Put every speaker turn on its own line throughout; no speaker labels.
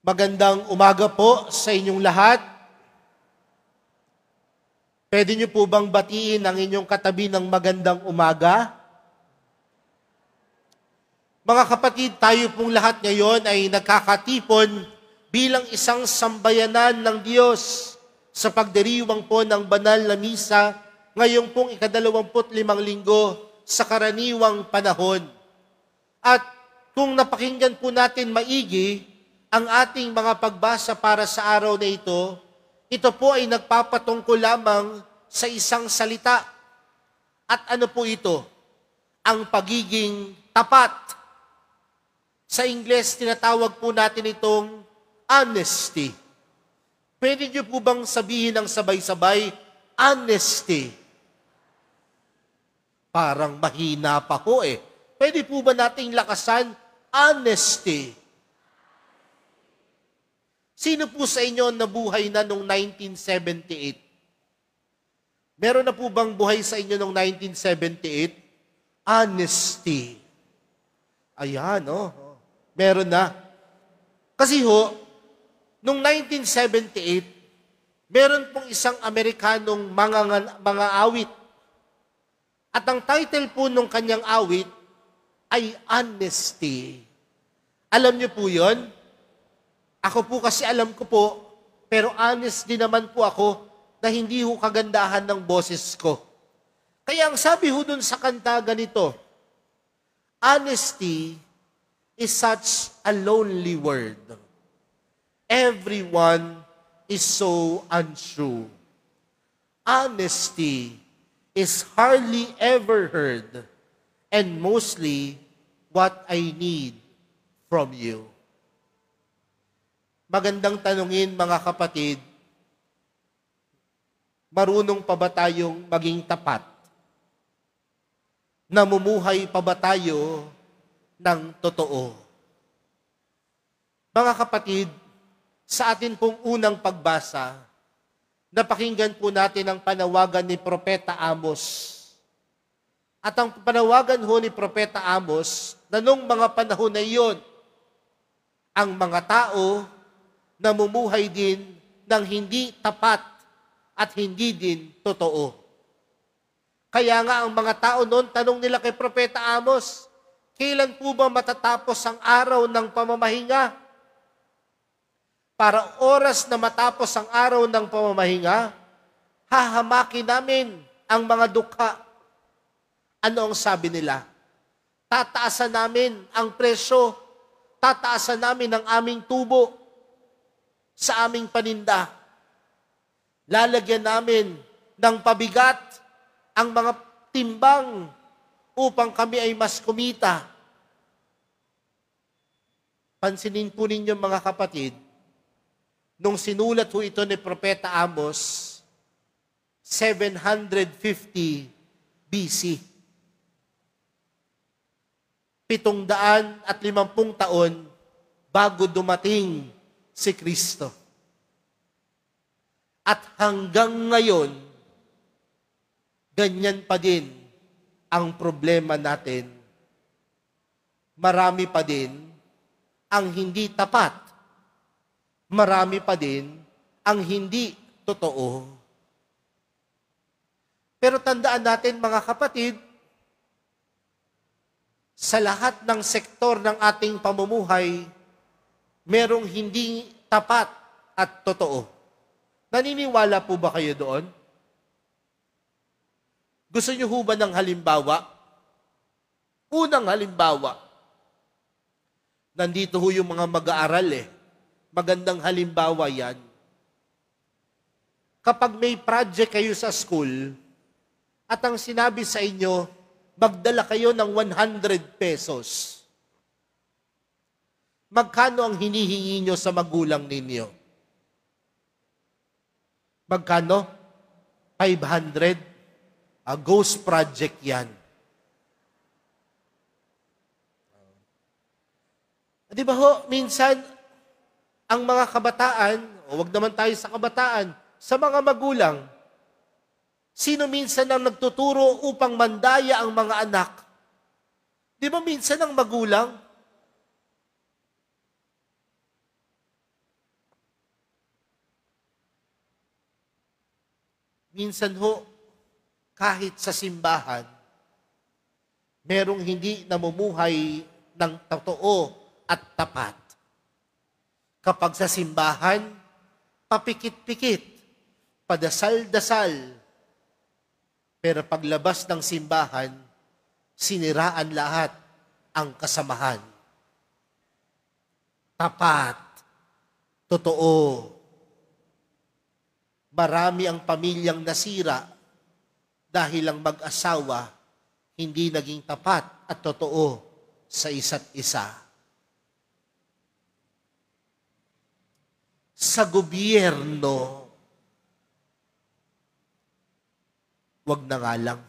Magandang umaga po sa inyong lahat. Pwede niyo po bang batiin ang inyong katabi ng magandang umaga? Mga kapatid, tayo pong lahat ngayon ay nagkakatipon bilang isang sambayanan ng Diyos sa pagdiriwang po ng banal na misa ngayong pong ika-25 linggo sa karaniwang panahon. At kung napakinggan po natin maigi ang ating mga pagbasa para sa araw na ito po ay nagpapatungkol lamang sa isang salita. At ano po ito? Ang pagiging tapat. Sa Ingles, tinatawag po natin itong honesty. Pwede niyo po bang sabihin ng sabay-sabay, honesty? Parang mahina pa ho eh. Pwede po ba nating lakasan, honesty? Sino po sa inyo nabuhay na noong 1978? Meron na po bang buhay sa inyo noong 1978? Honesty. Ayan, oh. Meron na. Kasi noong 1978, meron pong isang Amerikanong mga awit. At ang title po nung kanyang awit ay Honesty. Alam niyo po yon? Ako po kasi alam ko po, pero honest din naman po ako na hindi ho kagandahan ng boses ko. Kaya ang sabi ho dun sa kanta ganito, honesty is such a lonely word. Everyone is so untrue. Honesty is hardly ever heard and mostly what I need from you. Magandang tanungin mga kapatid, marunong pa ba tayong maging tapat? Namumuhay pa ba tayo ng totoo? Mga kapatid, sa atin pong unang pagbasa, napakinggan po natin ang panawagan ni Propeta Amos. At ang panawagan ho ni Propeta Amos, na nung mga panahon na iyon, ang mga tao namumuhay din ng hindi tapat at hindi din totoo. Kaya nga ang mga tao noon, tanong nila kay Propeta Amos, kailan po ba matatapos ang araw ng pamamahinga? Para oras na matapos ang araw ng pamamahinga, hahamakin namin ang mga dukha. Ano ang sabi nila? Tataasan namin ang presyo, tataasan namin ang aming tubo, sa aming paninda. Lalagyan namin ng pabigat ang mga timbang upang kami ay mas kumita. Pansinin po ninyo mga kapatid, nung sinulat ho ito ni Propeta Amos, 750 BC. 750 taon bago dumating si Kristo. At hanggang ngayon, ganyan pa din ang problema natin. Marami pa din ang hindi tapat. Marami pa din ang hindi totoo. Pero tandaan natin mga kapatid, sa lahat ng sektor ng ating pamumuhay, merong hindi tapat at totoo. Naniniwala po ba kayo doon? Gusto niyo ho ba ng halimbawa? Unang halimbawa. Nandito ho yung mga mag-aaral Magandang halimbawa yan. Kapag may project kayo sa school, at ang sinabi sa inyo, magdala kayo ng 100 pesos. Magkano ang hinihingi nyo sa magulang ninyo? Magkano? 500? A ghost project yan. Di ba ho, minsan, ang mga kabataan, o wag naman tayo sa kabataan, sa mga magulang, sino minsan ang nagtuturo upang mandaya ang mga anak? Di ba minsan ang magulang, Minsan ho, kahit sa simbahan, merong hindi namumuhay ng totoo at tapat. Kapag sa simbahan, papikit-pikit, padasal-dasal. Pero paglabas ng simbahan, siniraan lahat ang kasamahan. Tapat, totoo. Marami ang pamilyang nasira dahil ang mag-asawa hindi naging tapat at totoo sa isa't isa. Sa gobyerno, wag na nga lang.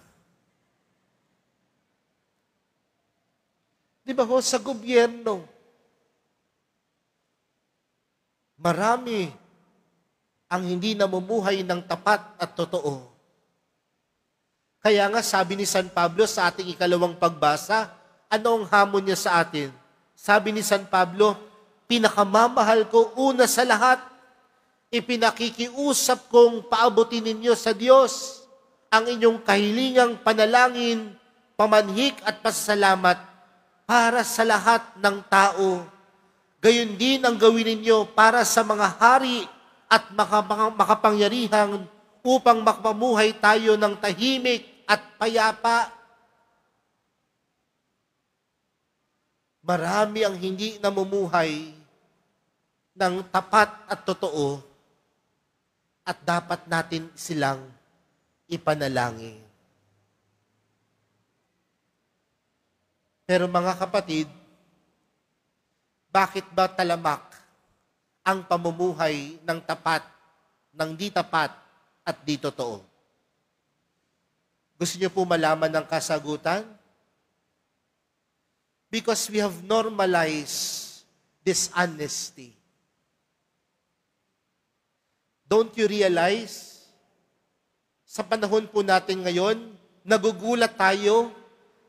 Di ba ho, sa gobyerno, marami ang hindi namumuhay ng tapat at totoo. Kaya nga sabi ni San Pablo sa ating ikalawang pagbasa, ano ang hamon niya sa atin? Sabi ni San Pablo, pinakamamahal ko una sa lahat, ipinakikiusap kong paabutin ninyo sa Diyos ang inyong kahilingang panalangin, pamanhik at pasasalamat para sa lahat ng tao. Gayon din ang gawin ninyo para sa mga hari at makapangyarihan upang makapamuhay tayo ng tahimik at payapa. Marami ang hindi namumuhay ng tapat at totoo at dapat natin silang ipanalangin. Pero mga kapatid, bakit ba talamak ang pamumuhay ng tapat, ng di tapat at di totoo? Gusto niyo po malaman ng kasagutan? Because we have normalized dishonesty. Don't you realize, sa panahon po natin ngayon, nagugulat tayo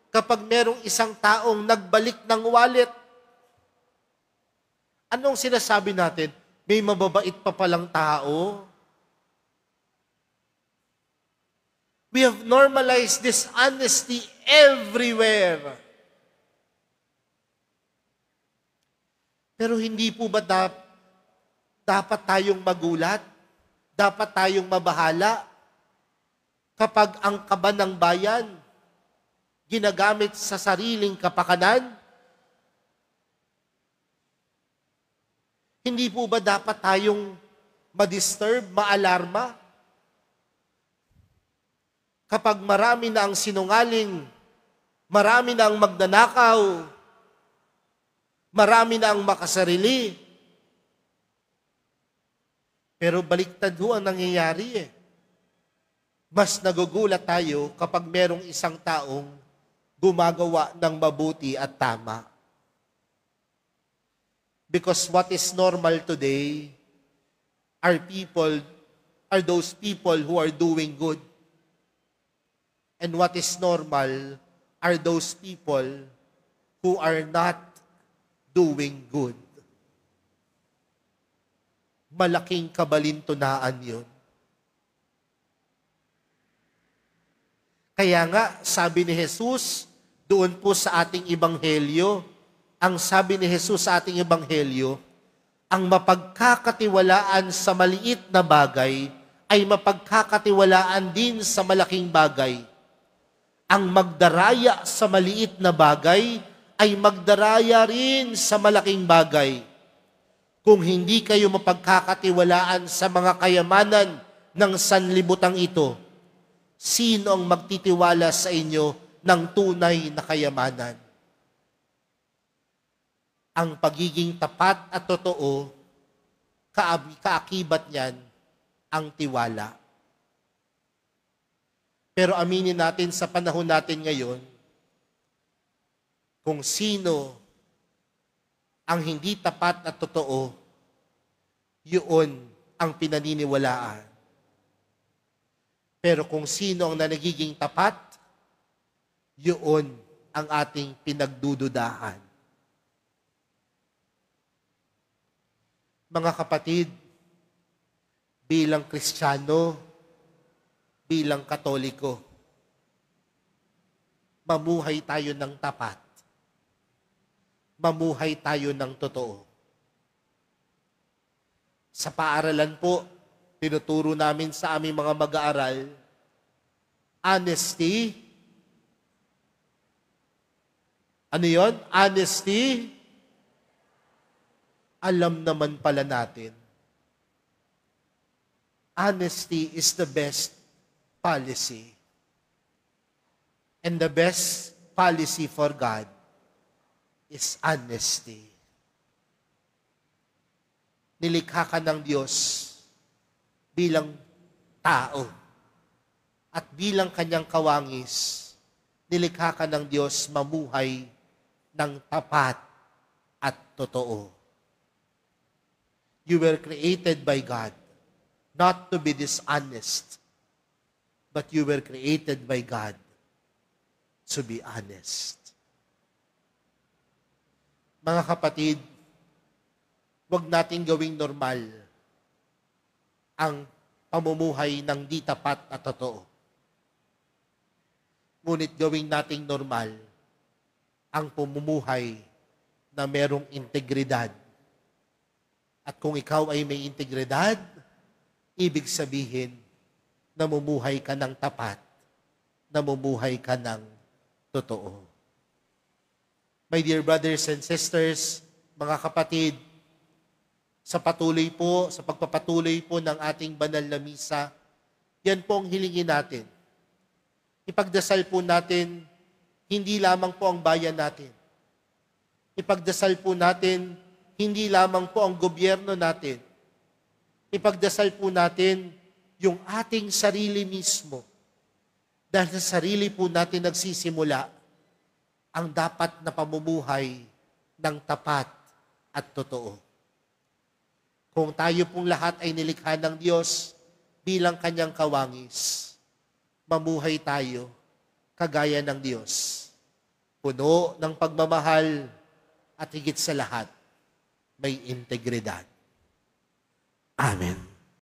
kapag merong isang taong nagbalik ng wallet. Anong sinasabi natin? May mababait pa palang tao. We have normalized dishonesty everywhere. Pero hindi po ba dapat tayong magulat? Dapat tayong mabahala kapag ang kaban ng bayan ginagamit sa sariling kapakanan? Hindi po ba dapat tayong ma-disturb, ma-alarma? Kapag marami na ang sinungaling, marami na ang magnanakaw, marami na ang makasarili. Pero baliktad ho ang nangyayari eh. Mas nagugulat tayo kapag merong isang taong gumagawa ng mabuti at tama. Because what is normal today are those people who are doing good. And what is normal are those people who are not doing good. Malaking kabalintunaan yun. Kaya nga, sabi ni Jesus, doon po sa ating ebanghelyo, ang sabi ni Jesus sa ating ebanghelyo, ang mapagkakatiwalaan sa maliit na bagay ay mapagkakatiwalaan din sa malaking bagay. Ang magdaraya sa maliit na bagay ay magdaraya rin sa malaking bagay. Kung hindi kayo mapagkakatiwalaan sa mga kayamanan ng sanlibutang ito, sino ang magtitiwala sa inyo ng tunay na kayamanan? Ang pagiging tapat at totoo, kaakibat niyan ang tiwala. Pero aminin natin sa panahon natin ngayon, kung sino ang hindi tapat at totoo, yun ang pinaniniwalaan. Pero kung sino ang nagiging tapat, yun ang ating pinagdududahan. Mga kapatid, bilang Kristiyano, bilang Katoliko, mamuhay tayo ng tapat. Mamuhay tayo ng totoo. Sa paaralan po, tinuturo namin sa aming mga mag-aaral, honesty. Ano yon? Honesty. Alam naman pala natin, honesty is the best policy. And the best policy for God is honesty. Nilikha ka ng Diyos bilang tao. At bilang kanyang kawangis, nilikha ka ng Diyos mamuhay ng tapat at totoo. You were created by God not to be dishonest, but you were created by God to be honest. Mga kapatid, huwag nating gawing normal ang pamumuhay ng di tapat at totoo. Ngunit gawing nating normal ang pamumuhay na merong integridad. At kung ikaw ay may integridad, ibig sabihin, namumuhay ka ng tapat, namumuhay ka ng totoo. My dear brothers and sisters, mga kapatid, sa pagpapatuloy po ng ating banal na misa, yan po ang hilingin natin. Ipagdasal po natin, hindi lamang po ang bayan natin. Ipagdasal po natin, hindi lamang po ang gobyerno natin. Ipagdasal po natin yung ating sarili mismo. Dahil sa sarili po natin nagsisimula ang dapat na pamumuhay ng tapat at totoo. Kung tayo pong lahat ay nilikha ng Diyos bilang kanyang kawangis, mamuhay tayo kagaya ng Diyos. Puno ng pagmamahal at higit sa lahat, may integridad. Amen.